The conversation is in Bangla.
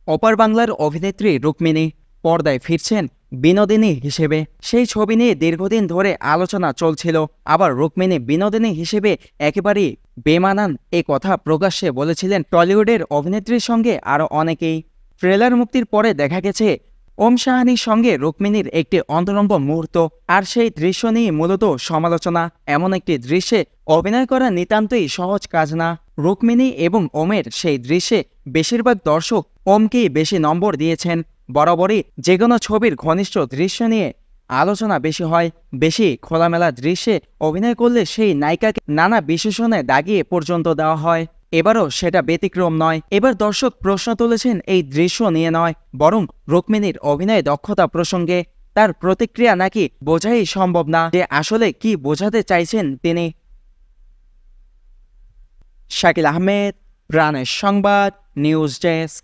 অপার বাংলার অভিনেত্রী রুক্মিণী পর্দায় ফিরছেন বিনোদিনী হিসেবে। সেই ছবি নিয়ে দীর্ঘদিন ধরে আলোচনা চলছিল। আবার রুক্মিণী বিনোদিনী হিসেবে একেবারেই বেমানান এ কথা প্রকাশ্যে বলেছিলেন টলিউডের অভিনেত্রীর সঙ্গে আরও অনেকেই। ট্রেলার মুক্তির পরে দেখা গেছে ওম সাহানির সঙ্গে রুক্মিণীর একটি অন্তরঙ্গ মুহূর্ত, আর সেই দৃশ্য নিয়ে মূলত সমালোচনা। এমন একটি দৃশ্যে অভিনয় করা নিতান্তই সহজ কাজ না। রুক্মিণী এবং ওমের সেই দৃশ্যে বেশিরভাগ দর্শক ওমকেই বেশি নম্বর দিয়েছেন। বরাবরই যে কোনো ছবির ঘনিষ্ঠ দৃশ্য নিয়ে আলোচনা বেশি হয়। বেশি খোলামেলা দৃশ্যে অভিনয় করলে সেই নায়িকাকে নানা বিশেষণে দাগিয়ে পর্যন্ত দেওয়া হয়। এবারও সেটা ব্যতিক্রম নয়। এবার দর্শক প্রশ্ন তুলেছেন এই দৃশ্য নিয়ে নয়, বরং রুক্মিণীর অভিনয় দক্ষতা প্রসঙ্গে। তার প্রতিক্রিয়া নাকি বোঝাই সম্ভব না যে আসলে কি বোঝাতে চাইছেন তিনি। শাকিল আহমেদ, প্রাণের সংবাদ, নিউজ ডেস্ক।